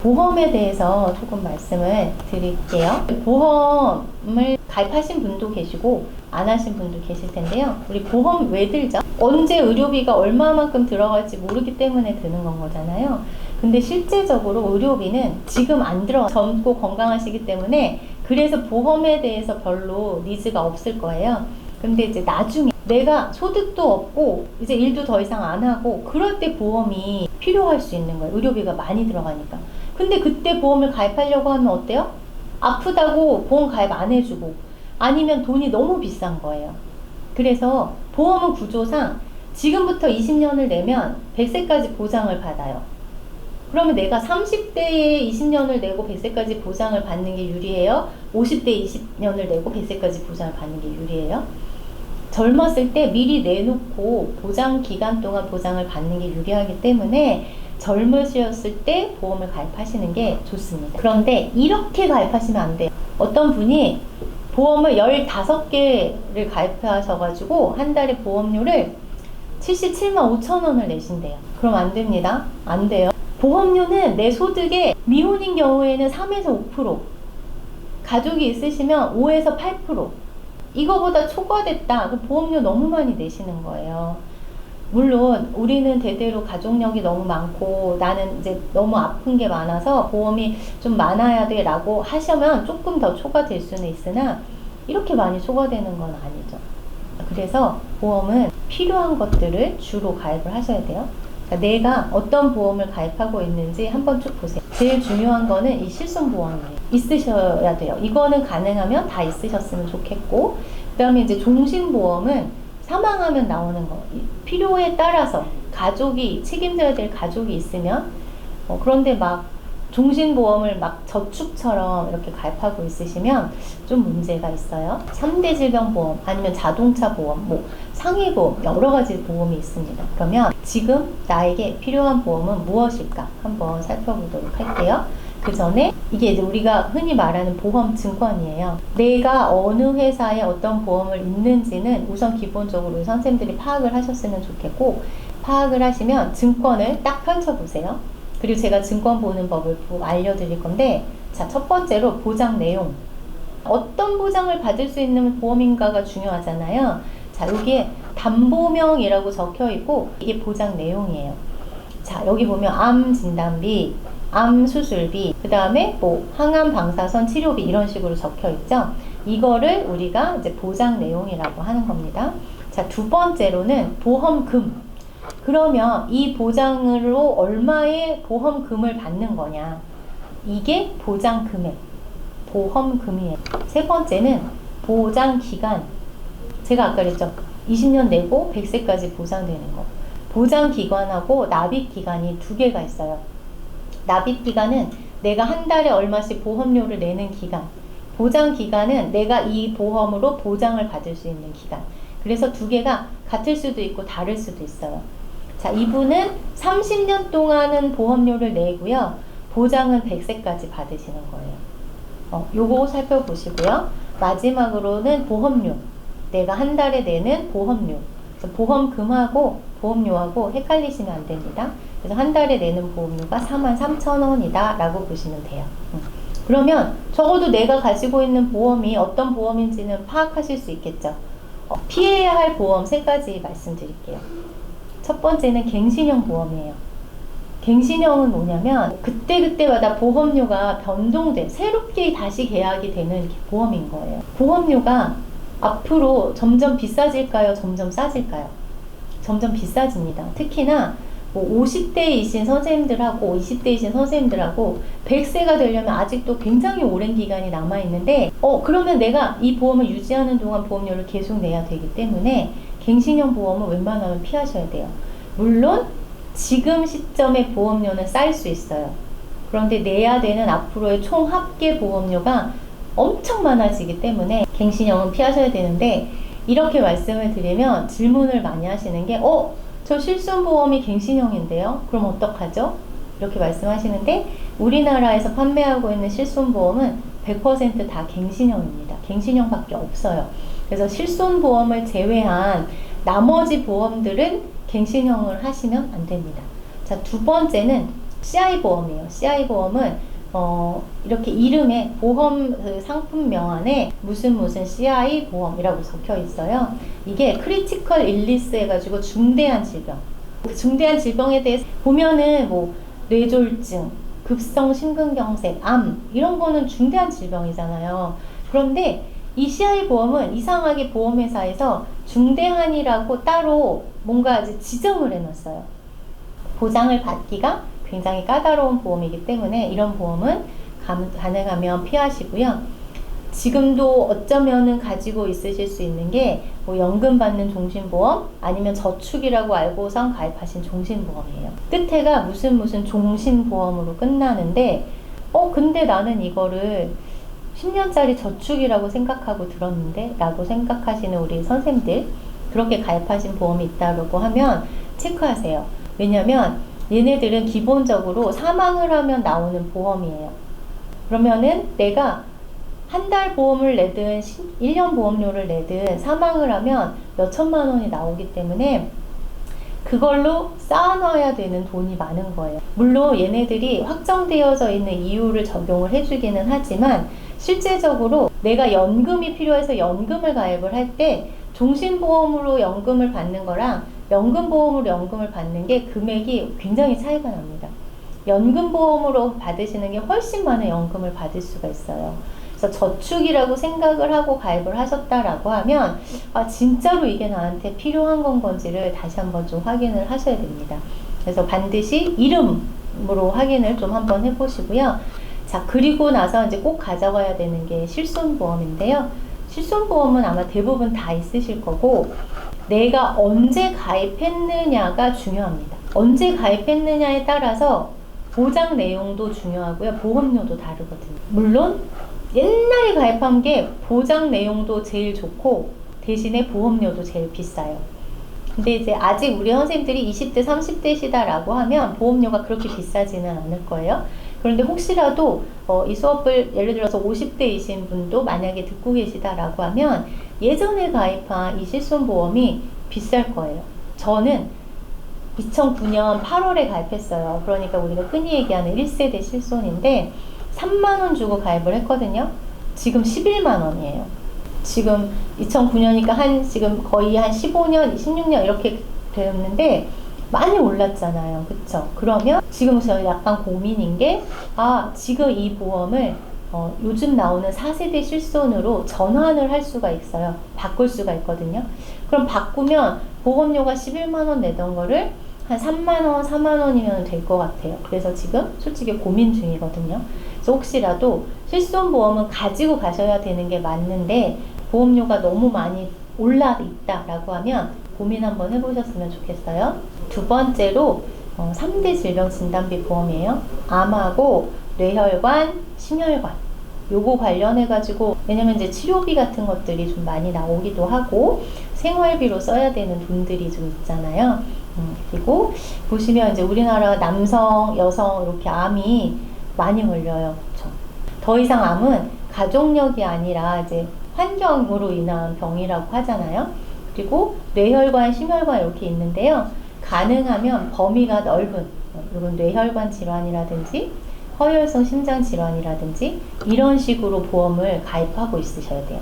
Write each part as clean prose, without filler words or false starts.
보험에 대해서 조금 말씀을 드릴게요. 보험을 가입하신 분도 계시고 안 하신 분도 계실 텐데요. 우리 보험 왜 들죠? 언제 의료비가 얼마만큼 들어갈지 모르기 때문에 드는 건 거잖아요. 근데 실제적으로 의료비는 지금 안 들어가요. 젊고 건강하시기 때문에 그래서 보험에 대해서 별로 니즈가 없을 거예요. 근데 이제 나중에 내가 소득도 없고 이제 일도 더 이상 안 하고 그럴 때 보험이 필요할 수 있는 거예요. 의료비가 많이 들어가니까. 근데 그때 보험을 가입하려고 하면 어때요? 아프다고 보험 가입 안 해주고 아니면 돈이 너무 비싼 거예요. 그래서 보험은 구조상 지금부터 20년을 내면 100세까지 보장을 받아요. 그러면 내가 30대에 20년을 내고 100세까지 보장을 받는 게 유리해요? 50대에 20년을 내고 100세까지 보장을 받는 게 유리해요? 젊었을 때 미리 내놓고 보장 기간 동안 보장을 받는 게 유리하기 때문에 젊으셨을 때 보험을 가입하시는 게 좋습니다. 그런데 이렇게 가입하시면 안 돼요. 어떤 분이 보험을 15개를 가입하셔가지고 한 달에 보험료를 77만 5천 원을 내신대요. 그럼 안 됩니다. 안 돼요. 보험료는 내 소득의 미혼인 경우에는 3에서 5%, 가족이 있으시면 5에서 8%, 이거보다 초과됐다. 그럼 보험료 너무 많이 내시는 거예요. 물론 우리는 대대로 가족력이 너무 많고 나는 이제 너무 아픈 게 많아서 보험이 좀 많아야 돼 라고 하시면 조금 더 초과될 수는 있으나 이렇게 많이 초과되는 건 아니죠. 그래서 보험은 필요한 것들을 주로 가입을 하셔야 돼요. 그러니까 내가 어떤 보험을 가입하고 있는지 한번 쭉 보세요. 제일 중요한 거는 이 실손보험이에요. 있으셔야 돼요. 이거는 가능하면 다 있으셨으면 좋겠고, 그 다음에 이제 종신보험은 사망하면 나오는 거, 필요에 따라서 가족이 책임져야 될 가족이 있으면 그런데 막 종신보험을 막 저축처럼 이렇게 가입하고 있으시면 좀 문제가 있어요. 3대 질병보험 아니면 자동차 보험, 뭐 상해보험, 여러 가지 보험이 있습니다. 그러면 지금 나에게 필요한 보험은 무엇일까 한번 살펴보도록 할게요. 그 전에 이게 이제 우리가 흔히 말하는 보험 증권이에요. 내가 어느 회사에 어떤 보험을 있는지는 우선 기본적으로 선생님들이 파악을 하셨으면 좋겠고, 파악을 하시면 증권을 딱 펼쳐보세요. 그리고 제가 증권 보는 법을 알려드릴 건데, 자, 첫 번째로 보장 내용. 어떤 보장을 받을 수 있는 보험인가가 중요하잖아요. 자, 여기에 담보명이라고 적혀 있고 이게 보장 내용이에요. 자, 여기 보면 암 진단비, 암 수술비, 그 다음에 뭐 항암 방사선 치료비 이런 식으로 적혀 있죠. 이거를 우리가 이제 보장 내용이라고 하는 겁니다. 자, 두 번째로는 보험금. 그러면 이 보장으로 얼마의 보험금을 받는 거냐, 이게 보장 금액, 보험금이에요. 세 번째는 보장 기간. 제가 아까 그랬죠. 20년 내고 100세까지 보장되는 거. 보장 기간하고 납입 기간이 두 개가 있어요. 납입 기간은 내가 한 달에 얼마씩 보험료를 내는 기간, 보장 기간은 내가 이 보험으로 보장을 받을 수 있는 기간. 그래서 두 개가 같을 수도 있고 다를 수도 있어요. 자, 이분은 30년 동안은 보험료를 내고요. 보장은 100세까지 받으시는 거예요. 요거 살펴보시고요. 마지막으로는 보험료. 내가 한 달에 내는 보험료. 그래서 보험금하고 보험료하고 헷갈리시면 안 됩니다. 그래서 한 달에 내는 보험료가 43,000원이다 라고 보시면 돼요. 그러면 적어도 내가 가지고 있는 보험이 어떤 보험인지는 파악하실 수 있겠죠. 피해야 할 보험 세 가지 말씀드릴게요. 첫 번째는 갱신형 보험이에요. 갱신형은 뭐냐면 그때그때마다 보험료가 변동돼 새롭게 다시 계약이 되는 보험인 거예요. 보험료가 앞으로 점점 비싸질까요? 점점 싸질까요? 점점 비싸집니다. 특히나 뭐 50대이신 선생님들하고 20대이신 선생님들하고 100세가 되려면 아직도 굉장히 오랜 기간이 남아있는데 그러면 내가 이 보험을 유지하는 동안 보험료를 계속 내야 되기 때문에 갱신형 보험은 웬만하면 피하셔야 돼요. 물론 지금 시점의 보험료는 쌀 수 있어요. 그런데 내야 되는 앞으로의 총 합계 보험료가 엄청 많아지기 때문에 갱신형은 피하셔야 되는데, 이렇게 말씀을 드리면 질문을 많이 하시는 게 저 실손보험이 갱신형인데요? 그럼 어떡하죠? 이렇게 말씀하시는데, 우리나라에서 판매하고 있는 실손보험은 100% 다 갱신형입니다. 갱신형밖에 없어요. 그래서 실손보험을 제외한 나머지 보험들은 갱신형을 하시면 안 됩니다. 자, 두 번째는 CI 보험이에요. CI 보험은 이렇게 이름에 보험 그 상품 명안에 무슨 CI 보험이라고 적혀 있어요. 이게 크리티컬 일리스 해가지고 중대한 질병. 그 중대한 질병에 대해서 보면은 뭐 뇌졸중, 급성 심근경색, 암 이런 거는 중대한 질병이잖아요. 그런데 이 CI 보험은 이상하게 보험회사에서 중대한이라고 따로 뭔가 이제 지정을 해놨어요. 보장을 받기가 굉장히 까다로운 보험이기 때문에 이런 보험은 가능하면 피하시고요. 지금도 어쩌면은 가지고 있으실 수 있는 게 뭐 연금 받는 종신보험 아니면 저축이라고 알고선 가입하신 종신보험이에요. 끝에가 무슨 종신보험으로 끝나는데 근데 나는 이거를 10년짜리 저축이라고 생각하고 들었는데 라고 생각하시는 우리 선생님들 그렇게 가입하신 보험이 있다고 하면 체크하세요. 왜냐면 얘네들은 기본적으로 사망을 하면 나오는 보험이에요. 그러면은 내가 한 달 보험을 내든 1년 보험료를 내든 사망을 하면 몇천만 원이 나오기 때문에 그걸로 쌓아놔야 되는 돈이 많은 거예요. 물론 얘네들이 확정되어져 있는 이유를 적용을 해주기는 하지만 실제적으로 내가 연금이 필요해서 연금을 가입을 할 때 종신보험으로 연금을 받는 거랑 연금보험으로 연금을 받는 게 금액이 굉장히 차이가 납니다. 연금보험으로 받으시는 게 훨씬 많은 연금을 받을 수가 있어요. 그래서 저축이라고 생각을 하고 가입을 하셨다라고 하면 진짜로 이게 나한테 필요한 건지를 다시 한번 좀 확인을 하셔야 됩니다. 그래서 반드시 이름으로 확인을 좀 한번 해보시고요. 자, 그리고 나서 이제 꼭 가져가야 되는 게 실손보험인데요. 실손보험은 아마 대부분 다 있으실 거고 내가 언제 가입했느냐가 중요합니다. 언제 가입했느냐에 따라서 보장 내용도 중요하고요. 보험료도 다르거든요. 물론 옛날에 가입한 게 보장 내용도 제일 좋고 대신에 보험료도 제일 비싸요. 근데 이제 아직 우리 선생님들이 20대, 30대시다 라고 하면 보험료가 그렇게 비싸지는 않을 거예요. 그런데 혹시라도 이 수업을 예를 들어서 50대이신 분도 만약에 듣고 계시다라고 하면 예전에 가입한 이 실손보험이 비쌀 거예요. 저는 2009년 8월에 가입했어요. 그러니까 우리가 흔히 얘기하는 1세대 실손인데 3만 원 주고 가입을 했거든요. 지금 11만 원이에요. 지금 2009년이니까 지금 거의 한 15년, 16년 이렇게 되었는데 많이 올랐잖아요. 그쵸? 그러면 지금 저 약간 고민인 게 지금 이 보험을 요즘 나오는 4세대 실손으로 전환을 할 수가 있어요. 바꿀 수가 있거든요. 그럼 바꾸면 보험료가 11만 원 내던 거를 한 3만 원, 4만 원이면 될 것 같아요. 그래서 지금 솔직히 고민 중이거든요. 그래서 혹시라도 실손보험은 가지고 가셔야 되는 게 맞는데 보험료가 너무 많이 올라 있다라고 하면 고민 한번 해보셨으면 좋겠어요. 두 번째로 3대 질병 진단비 보험이에요. 암하고 뇌혈관, 심혈관 요거 관련해 가지고 왜냐면 이제 치료비 같은 것들이 좀 많이 나오기도 하고 생활비로 써야 되는 돈들이 좀 있잖아요. 그리고 보시면 이제 우리나라 남성, 여성 이렇게 암이 많이 걸려요. 그렇죠? 더 이상 암은 가족력이 아니라 이제 환경으로 인한 병이라고 하잖아요. 그리고 뇌혈관, 심혈관 이렇게 있는데요. 가능하면 범위가 넓은 이런 뇌혈관 질환이라든지 허혈성 심장 질환이라든지 이런 식으로 보험을 가입하고 있으셔야 돼요.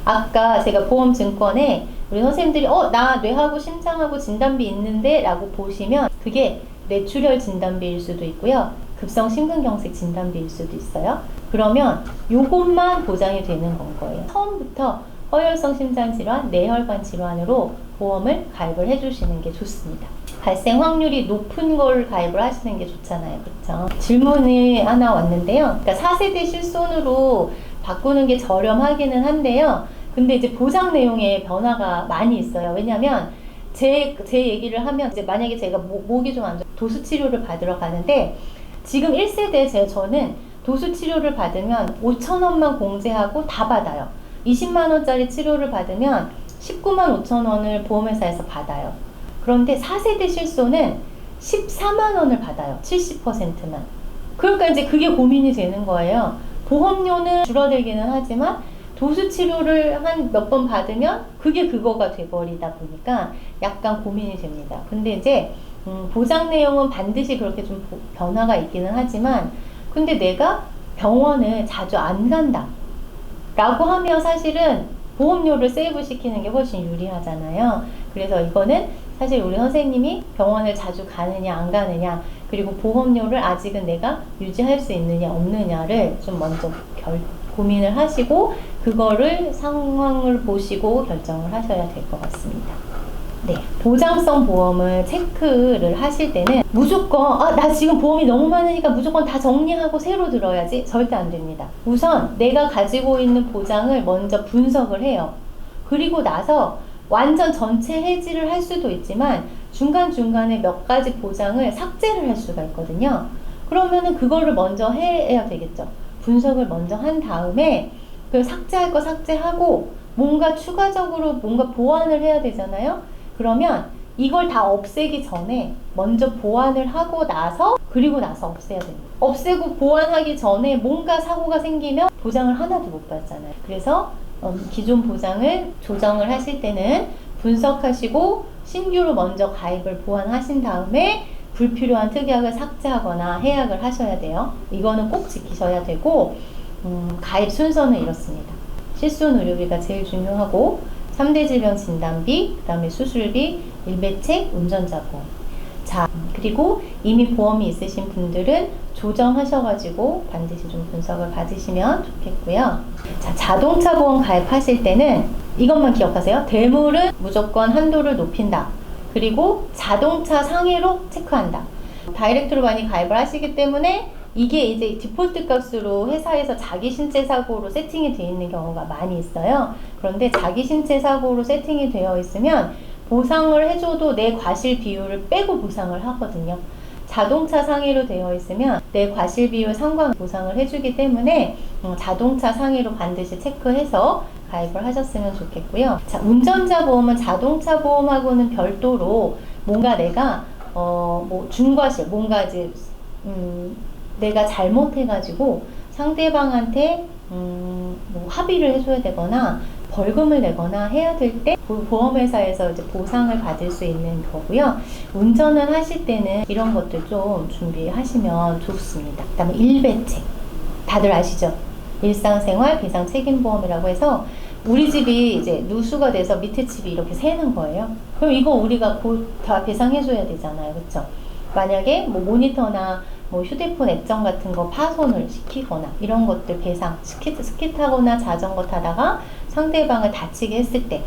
아까 제가 보험증권에 우리 선생님들이 나 뇌하고 심장하고 진단비 있는데 라고 보시면 그게 뇌출혈 진단비일 수도 있고요. 급성 심근경색 진단비일 수도 있어요. 그러면 요것만 보장이 되는 건 거예요. 처음부터 허혈성 심장 질환, 뇌혈관 질환으로 보험을 가입을 해주시는 게 좋습니다. 발생 확률이 높은 걸 가입을 하시는 게 좋잖아요. 그렇죠? 질문이 하나 왔는데요. 그러니까 4세대 실손으로 바꾸는 게 저렴하기는 한데요. 근데 이제 보장 내용에 변화가 많이 있어요. 왜냐면 제 얘기를 하면 이제 만약에 제가 목이 좀 안 좋아 도수 치료를 받으러 가는데 지금 1세대 저는 도수 치료를 받으면 5천 원만 공제하고 다 받아요. 20만 원짜리 치료를 받으면 19만 5천 원을 보험회사에서 받아요. 그런데 4세대 실손은 14만 원을 받아요. 70%만. 그러니까 이제 그게 고민이 되는 거예요. 보험료는 줄어들기는 하지만 도수 치료를 한 몇 번 받으면 그게 그거가 돼버리다 보니까 약간 고민이 됩니다. 근데 이제 보장 내용은 반드시 그렇게 좀 변화가 있기는 하지만 근데 내가 병원을 자주 안 간다 라고 하면 사실은 보험료를 세이브 시키는 게 훨씬 유리하잖아요. 그래서 이거는 사실 우리 선생님이 병원을 자주 가느냐 안 가느냐 그리고 보험료를 아직은 내가 유지할 수 있느냐 없느냐를 좀 먼저 고민을 하시고 그거를 상황을 보시고 결정을 하셔야 될 것 같습니다. 네, 보장성 보험을 체크를 하실 때는 무조건 나 지금 보험이 너무 많으니까 무조건 다 정리하고 새로 들어야지 절대 안 됩니다. 우선 내가 가지고 있는 보장을 먼저 분석을 해요. 그리고 나서 완전 전체 해지를 할 수도 있지만 중간중간에 몇 가지 보장을 삭제를 할 수가 있거든요. 그러면은 그거를 먼저 해야 되겠죠. 분석을 먼저 한 다음에 그 삭제할 거 삭제하고 뭔가 추가적으로 뭔가 보완을 해야 되잖아요. 그러면 이걸 다 없애기 전에 먼저 보완을 하고 나서 그리고 나서 없애야 됩니다. 없애고 보완하기 전에 뭔가 사고가 생기면 보장을 하나도 못 받잖아요. 그래서 기존 보장을 조정을 하실 때는 분석하시고 신규로 먼저 가입을 보완하신 다음에 불필요한 특약을 삭제하거나 해약을 하셔야 돼요. 이거는 꼭 지키셔야 되고 가입 순서는 이렇습니다. 실손 의료비가 제일 중요하고 3대 질병 진단비, 그 다음에 수술비, 일배책, 운전자 보험. 자, 그리고 이미 보험이 있으신 분들은 조정하셔가지고 반드시 좀 분석을 받으시면 좋겠고요. 자, 자동차 보험 가입하실 때는 이것만 기억하세요. 대물은 무조건 한도를 높인다. 그리고 자동차 상해로 체크한다. 다이렉트로 많이 가입을 하시기 때문에 이게 이제 디폴트 값으로 회사에서 자기 신체 사고로 세팅이 되어 있는 경우가 많이 있어요. 그런데 자기 신체 사고로 세팅이 되어 있으면 보상을 해줘도 내 과실 비율을 빼고 보상을 하거든요. 자동차 상해로 되어 있으면 내 과실 비율 상관 보상을 해주기 때문에 자동차 상해로 반드시 체크해서 가입을 하셨으면 좋겠고요. 자, 운전자 보험은 자동차 보험하고는 별도로 뭔가 내가 뭐 중과실 뭔가 이제 내가 잘못해가지고 상대방한테 뭐 합의를 해줘야 되거나 벌금을 내거나 해야 될 때 보험회사에서 이제 보상을 받을 수 있는 거고요. 운전을 하실 때는 이런 것들 좀 준비하시면 좋습니다. 그 다음에 일배책 다들 아시죠? 일상생활 배상 책임보험이라고 해서 우리 집이 이제 누수가 돼서 밑에 집이 이렇게 새는 거예요. 그럼 이거 우리가 곧 다 배상해줘야 되잖아요. 그렇죠? 만약에 뭐 모니터나 뭐 휴대폰 액정 같은 거 파손을 시키거나 이런 것들 배상 스키 타거나 자전거 타다가 상대방을 다치게 했을 때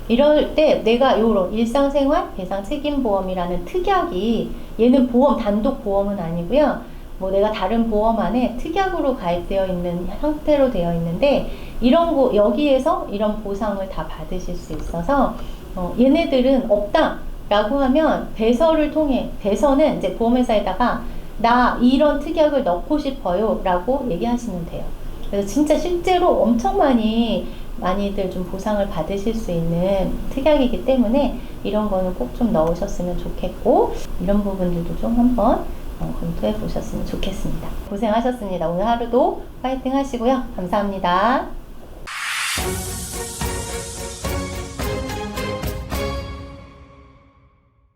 이럴 때 내가 요런 일상생활 배상 책임보험이라는 특약이 얘는 보험 단독 보험은 아니고요. 뭐 내가 다른 보험 안에 특약으로 가입되어 있는 형태로 되어 있는데 이런 거 여기에서 이런 보상을 다 받으실 수 있어서 얘네들은 없다 라고 하면 배서를 통해 배서는 이제 보험회사에다가 나 이런 특약을 넣고 싶어요 라고 얘기하시면 돼요. 그래서 진짜 실제로 엄청 많이들 좀 보상을 받으실 수 있는 특약이기 때문에 이런 거는 꼭 좀 넣으셨으면 좋겠고 이런 부분들도 좀 한번 검토해 보셨으면 좋겠습니다. 고생하셨습니다. 오늘 하루도 파이팅 하시고요. 감사합니다.